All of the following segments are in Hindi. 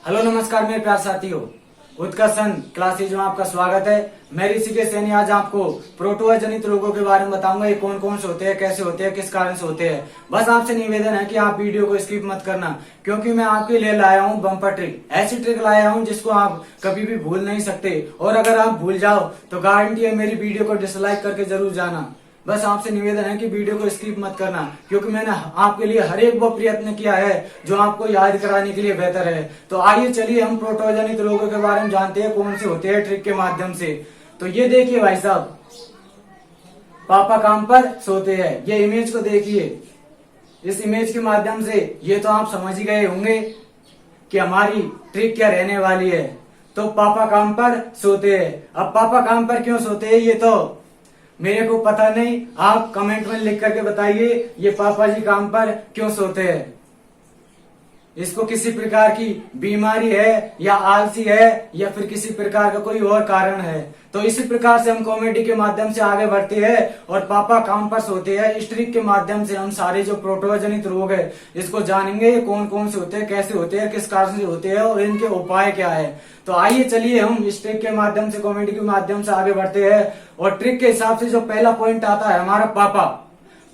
हेलो नमस्कार मेरे प्यार साथियों, उत्कर्षण क्लासेज में आपका स्वागत है। मैं ऋषिकेश सैनी आज आपको प्रोटोआ जनित रोगों के बारे में बताऊंगा। ये कौन कौन से होते हैं, कैसे होते हैं, किस कारण से होते हैं। बस आपसे निवेदन है कि आप वीडियो को स्किप मत करना, क्योंकि मैं आपके लिए लाया हूँ बम्पर ट्रिक। ऐसी ट्रिक लाया हूँ जिसको आप कभी भी भूल नहीं सकते, और अगर आप भूल जाओ तो गारंटी है मेरी वीडियो को डिसलाइक करके जरूर जाना। बस आपसे निवेदन है कि वीडियो को स्किप मत करना, क्योंकि मैंने आपके लिए हर एक वो प्रयत्न किया है जो आपको याद कराने के लिए बेहतर है। तो आइए चलिए हम प्रोटोजनित रोगों के बारे में जानते हैं, कौन से होते हैं ट्रिक के माध्यम से। तो ये देखिए भाई साहब, पापा काम पर सोते हैं। ये इमेज को देखिए। इस इमेज के माध्यम से ये तो आप समझ ही गए होंगे कि हमारी ट्रिक क्या रहने वाली है। तो पापा काम पर सोते हैं। अब पापा काम पर क्यों सोते हैं ये तो मेरे को पता नहीं, आप कमेंट में लिख करके बताइए ये पापा जी काम पर क्यों सोते हैं। इसको किसी प्रकार की बीमारी है या आलसी है या फिर किसी प्रकार का कोई और कारण है। तो इसी प्रकार से हम कॉमेडी के माध्यम से आगे बढ़ते हैं और पापा काम पर सोते हैं। इस ट्रिक के माध्यम से हम सारे जो प्रोटोआ जनित रोग है इसको जानेंगे। ये कौन कौन से होते हैं, कैसे होते हैं, किस कारण से होते हैं और इनके उपाय क्या है। तो आइए चलिए हम इस ट्रिक के माध्यम से, कॉमेडी के माध्यम से आगे बढ़ते हैं। और ट्रिक के हिसाब से जो पहला पॉइंट आता है हमारा पापा,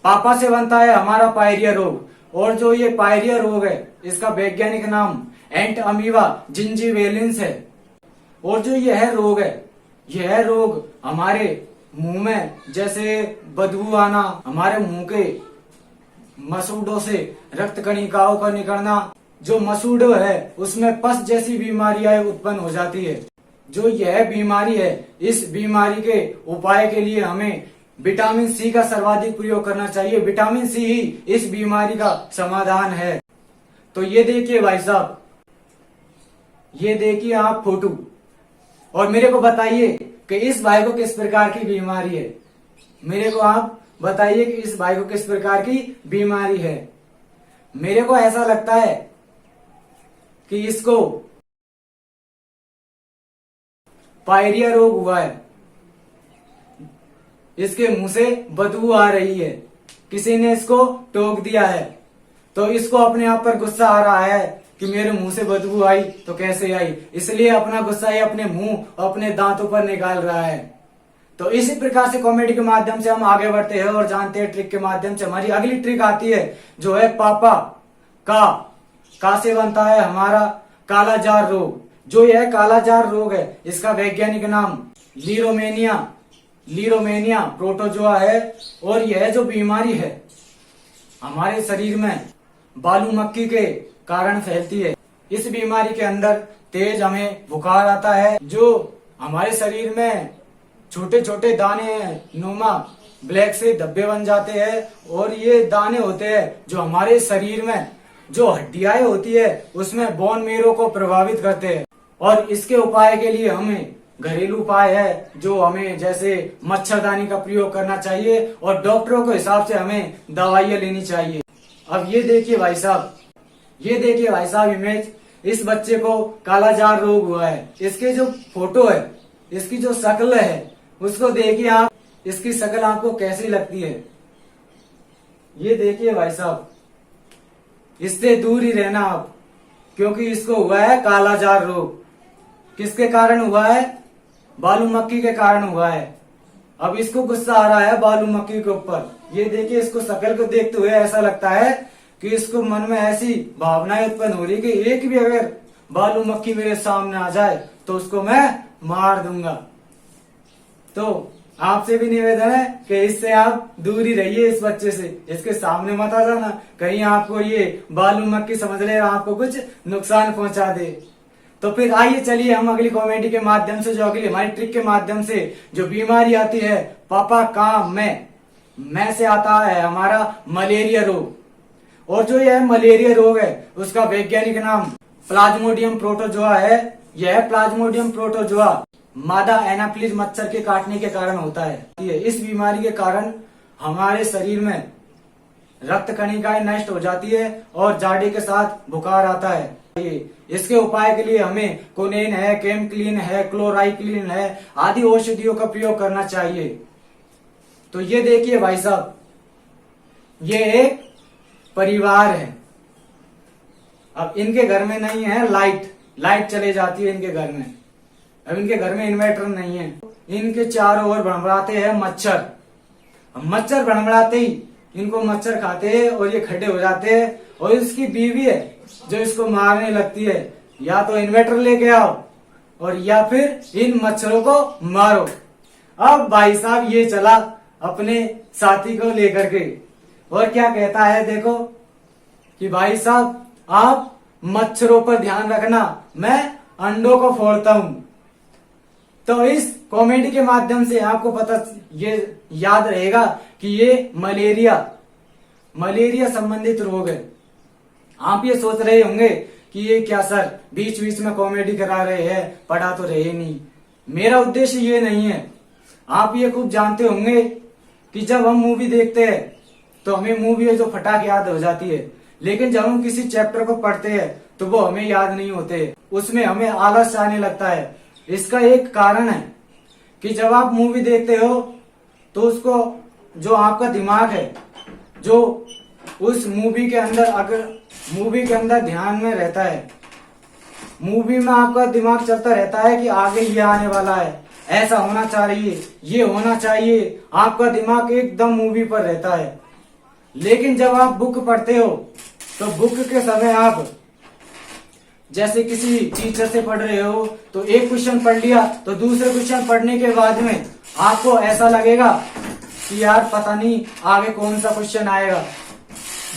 पापा से बनता है हमारा पायरिया रोग। और जो ये पायरिया रोग है इसका वैज्ञानिक नाम एंट अमीबा जिंजीवेलिंस है। और जो यह रोग है, यह रोग हमारे मुंह में जैसे बदबू आना, हमारे मुंह के मसूड़ों से रक्त कणिकाओं का निकलना, जो मसूड़ो है उसमें पस जैसी बीमारियां उत्पन्न हो जाती है। जो यह बीमारी है, इस बीमारी के उपाय के लिए हमें विटामिन सी का सर्वाधिक प्रयोग करना चाहिए। विटामिन सी ही इस बीमारी का समाधान है। तो ये देखिए भाई साहब, ये देखिए आप फोटो, और मेरे को बताइए कि इस भाई को किस प्रकार की बीमारी है। मेरे को आप बताइए कि इस भाई को किस प्रकार की बीमारी है। मेरे को ऐसा लगता है कि इसको पायरिया रोग हुआ है। इसके मुंह से बदबू आ रही है, किसी ने इसको टोक दिया है। तो इसको अपने आप पर गुस्सा आ रहा है कि मेरे मुंह से बदबू आई तो कैसे आई, इसलिए अपना गुस्सा ये अपने मुंह और अपने दांतों पर निकाल रहा है। तो इसी प्रकार से कॉमेडी के माध्यम से हम आगे बढ़ते हैं और जानते हैं ट्रिक के माध्यम से। हमारी अगली ट्रिक आती है जो है पापा का से बनता है हमारा काला जार रोग। जो यह काला जार रोग है इसका वैज्ञानिक नाम लीरोमेनिया प्रोटोजोआ है। और यह जो बीमारी है हमारे शरीर में बालू मक्खी के कारण फैलती है। इस बीमारी के अंदर तेज हमें बुखार आता है, जो हमारे शरीर में छोटे छोटे दाने नुमा ब्लैक से धब्बे बन जाते हैं। और ये दाने होते हैं जो हमारे शरीर में जो हड्डियां होती है उसमें बोन मेरो को प्रभावित करते हैं। और इसके उपाय के लिए हमें घरेलू उपाय है जो हमें जैसे मच्छरदानी का प्रयोग करना चाहिए और डॉक्टरों के हिसाब से हमें दवाइयां लेनी चाहिए। अब ये देखिए भाई साहब, ये देखिए भाई साहब इमेज, इस बच्चे को कालाजार रोग हुआ है। इसके जो फोटो है, इसकी जो शक्ल है उसको देखिए आप, इसकी शक्ल आपको कैसी लगती है। ये देखिए भाई साहब, इससे दूर ही रहना आप, क्योंकि इसको हुआ है कालाजार रोग। किसके कारण हुआ है? बालू मक्खी के कारण हुआ है। अब इसको गुस्सा आ रहा है बालू मक्खी के ऊपर। ये देखिए, इसको शक्ल को देखते हुए ऐसा लगता है कि इसको मन में ऐसी भावनाएं उत्पन्न हो रही कि एक भी अगर बालू मक्खी मेरे सामने आ जाए तो उसको मैं मार दूंगा। तो आपसे भी निवेदन है कि इससे आप दूर ही रहिए, इस बच्चे से, इसके सामने मत आ जाना, कहीं आपको ये बालू मक्खी समझ ले आपको कुछ नुकसान पहुंचा दे। तो फिर आइए चलिए हम अगली कॉमेडी के माध्यम से, जो अगली हमारी ट्रिक के माध्यम से जो बीमारी आती है पापा का मैं से आता है हमारा मलेरिया रोग। और जो यह मलेरिया रोग है उसका वैज्ञानिक नाम प्लाज्मोडियम प्रोटोजोआ है। यह प्लाज्मोडियम प्रोटोजोआ मादा एनाफिलिस मच्छर के काटने के कारण होता है। इस बीमारी के कारण हमारे शरीर में रक्त कणिकाएं नष्ट हो जाती है और जाड़े के साथ बुखार आता है। इसके उपाय के लिए हमें कोनेन है, केमक्लीन है, क्लोराइक्लीन है आदि औषधियों का प्रयोग करना चाहिए। तो ये देखिए भाई साहब, ये एक परिवार है। अब इनके घर में नहीं है लाइट, लाइट चले जाती है इनके घर में। अब इनके घर में इन्वर्टर नहीं है, इनके चारों ओर भड़बड़ाते हैं मच्छर। मच्छर भड़बड़ाते ही इनको मच्छर खाते हैं और ये खड़े हो जाते हैं। और इसकी बीवी है जो इसको मारने लगती है, या तो इन्वर्टर लेके आओ और या फिर इन मच्छरों को मारो। अब भाई साहब ये चला अपने साथी को लेकर के और क्या कहता है देखो कि भाई साहब आप मच्छरों पर ध्यान रखना, मैं अंडों को फोड़ता हूं। तो इस कॉमेडी के माध्यम से आपको पता ये याद रहेगा कि ये मलेरिया संबंधित रोग है। आप ये सोच रहे होंगे कि ये क्या सर बीच बीच में कॉमेडी करा रहे हैं, पढ़ा तो रहे नहीं। मेरा उद्देश्य ये नहीं है। आप ये खूब जानते होंगे कि जब हम मूवी देखते हैं तो हमें मूवी है जो फटाक याद हो जाती है, लेकिन जब हम किसी चैप्टर को पढ़ते हैं तो वो हमें याद नहीं होते, उसमें हमें आलस आने लगता है। इसका एक कारण है कि जब आप मूवी देखते हो तो उसको जो आपका दिमाग है जो उस मूवी के अंदर ध्यान में रहता है, मूवी में आपका दिमाग चलता रहता है कि आगे ये आने वाला है, ऐसा होना चाहिए, ये होना चाहिए। आपका दिमाग एकदम मूवी पर रहता है। लेकिन जब आप बुक पढ़ते हो तो बुक के समय आप जैसे किसी टीचर से पढ़ रहे हो तो एक क्वेश्चन पढ़ लिया तो दूसरे क्वेश्चन पढ़ने के बाद में आपको ऐसा लगेगा कि यार पता नहीं आगे कौन सा क्वेश्चन आएगा,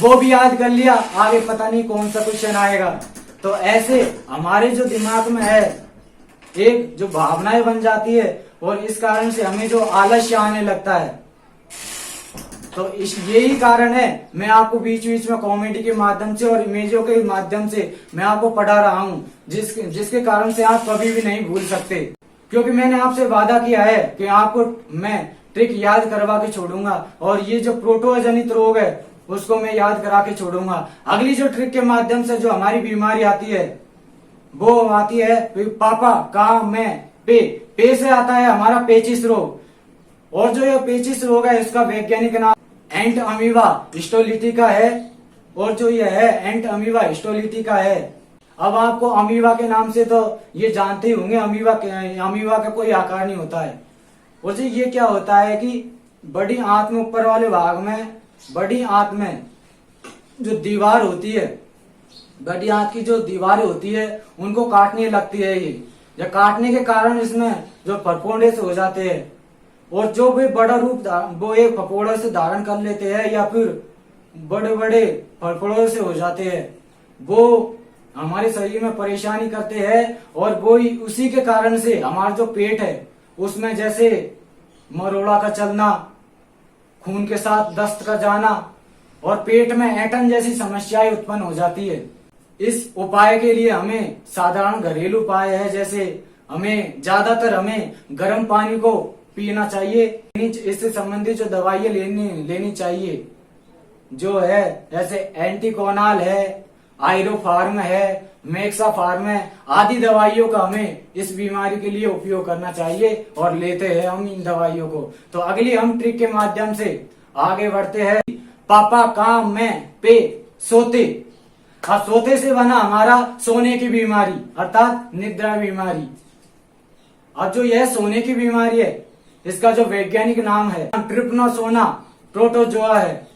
वो भी याद कर लिया, आगे पता नहीं कौन सा क्वेश्चन आएगा। तो ऐसे हमारे जो दिमाग में है एक जो भावनाएं बन जाती है और इस कारण से हमें जो आलस्य आने लगता है। तो यही कारण है मैं आपको बीच बीच में कॉमेडी के माध्यम से और इमेजों के माध्यम से मैं आपको पढ़ा रहा हूँ, जिसके कारण से आप कभी भी नहीं भूल सकते। क्योंकि मैंने आपसे वादा किया है कि आपको मैं ट्रिक याद करवा के छोड़ूंगा और ये जो प्रोटोजोआ जनित रोग है उसको मैं याद करा के छोड़ूंगा। अगली जो ट्रिक के माध्यम से जो हमारी बीमारी आती है वो आती है पापा का मैं पे से आता है हमारा पेचिस रोग। और जो ये पेचिस रोग है इसका वैज्ञानिक नाम एंट अमीबा हिस्टोलिटिका है और जो ये है एंट अमीबा हिस्टोलिटिका है। अब आपको अमीबा के नाम से तो ये जानते ही होंगे, अमीबा का कोई आकार नहीं होता है। और जो ये क्या होता है कि बड़ी आंत में ऊपर वाले भाग में बड़ी आंत में जो दीवार होती है, बड़ी आंत की जो दीवारें होती है उनको काटने लगती है। ये जब काटने के कारण इसमें जो फफोंडे से हो जाते हैं और जो भी बड़ा रूप वो एक फफोड़े से धारण कर लेते हैं या फिर बड़े बड़े फफोड़े से हो जाते हैं, वो हमारे शरीर में परेशानी करते हैं। और वो उसी के कारण से हमारा जो पेट है उसमें जैसे मरोड़ा का चलना, खून के साथ दस्त का जाना और पेट में ऐंठन जैसी समस्याएं उत्पन्न हो जाती है। इस उपाय के लिए हमें साधारण घरेलू उपाय है, जैसे हमें गर्म पानी को पीना चाहिए। इससे संबंधित जो दवाइयां लेनी चाहिए जो है जैसे एंटीकोनाल है, आयरोफार्म है, मेक्साफार्म है आदि दवाइयों का हमें इस बीमारी के लिए उपयोग करना चाहिए और लेते हैं हम इन दवाइयों को। तो अगली हम ट्रिक के माध्यम से आगे बढ़ते हैं। पापा काम में पे सोते। अब सोते से बना हमारा सोने की बीमारी अर्थात निद्रा बीमारी। अब जो यह सोने की बीमारी है इसका जो वैज्ञानिक नाम है ट्रिपनोसोमा प्रोटोजोआ है।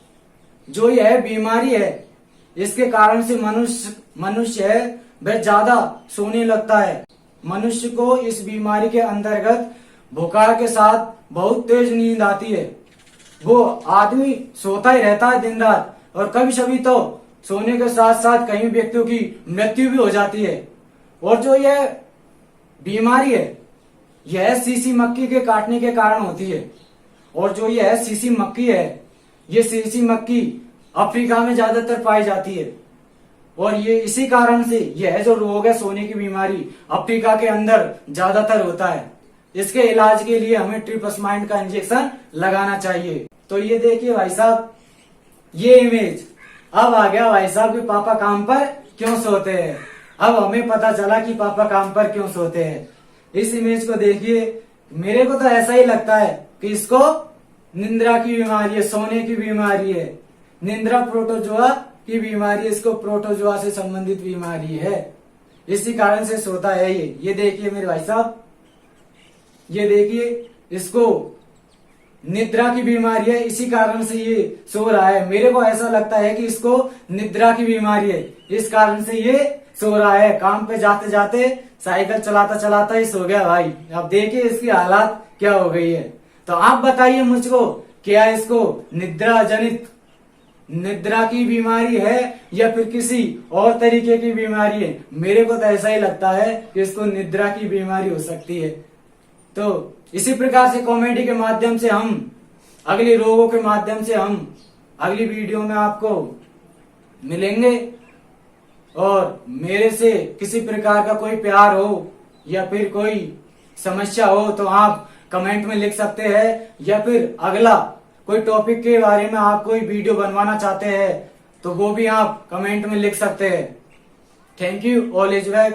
जो यह बीमारी है इसके कारण से मनुष्य है वह ज्यादा सोने लगता है। मनुष्य को इस बीमारी के अंतर्गत बुखार के साथ बहुत तेज नींद आती है। वो आदमी सोता ही रहता है दिन रात और कभी कभी तो सोने के साथ साथ कई व्यक्तियों की मृत्यु भी हो जाती है। और जो यह बीमारी है यह सीसी मक्खी के काटने के कारण होती है। और जो यह सीसी मक्खी है ये सीसी मक्खी अफ्रीका में ज्यादातर पाई जाती है। और ये इसी कारण से यह जो रोग है सोने की बीमारी अफ्रीका के अंदर ज्यादातर होता है। इसके इलाज के लिए हमें ट्रिप्समाइन का इंजेक्शन लगाना चाहिए। तो ये देखिए भाई साहब ये इमेज अब आ गया भाई साहब कि पापा काम पर क्यों सोते हैं। अब हमें पता चला कि पापा काम पर क्यों सोते हैं। इस इमेज को देखिए, मेरे को तो ऐसा ही लगता है कि इसको निंद्रा की बीमारी है, सोने की बीमारी है। निंद्रा प्रोटोजोआ की बीमारी, इसको प्रोटोजोआ से संबंधित बीमारी है। इसी कारण से सोता है ये देखिए मेरे भाई साहब, ये देखिए इसको निद्रा की बीमारी है, इसी कारण से ये सो रहा है। मेरे को ऐसा लगता है कि इसको निद्रा की बीमारी है, इस कारण से ये सो रहा है। काम पे जाते जाते साइकिल चलाता चलाता ही सो गया भाई। अब देखिए इसकी हालात क्या हो गई है। तो आप बताइए मुझको, क्या इसको निद्रा जनित निद्रा की बीमारी है या फिर किसी और तरीके की बीमारी है? मेरे को तो ऐसा ही लगता है कि इसको निद्रा की बीमारी हो सकती है। तो इसी प्रकार से कॉमेडी के माध्यम से हम अगले रोगों के माध्यम से हम अगली वीडियो में आपको मिलेंगे। और मेरे से किसी प्रकार का कोई प्यार हो या फिर कोई समस्या हो तो आप कमेंट में लिख सकते हैं, या फिर अगला कोई टॉपिक के बारे में आप कोई वीडियो बनवाना चाहते हैं तो वो भी आप कमेंट में लिख सकते हैं। Thank you, all is well.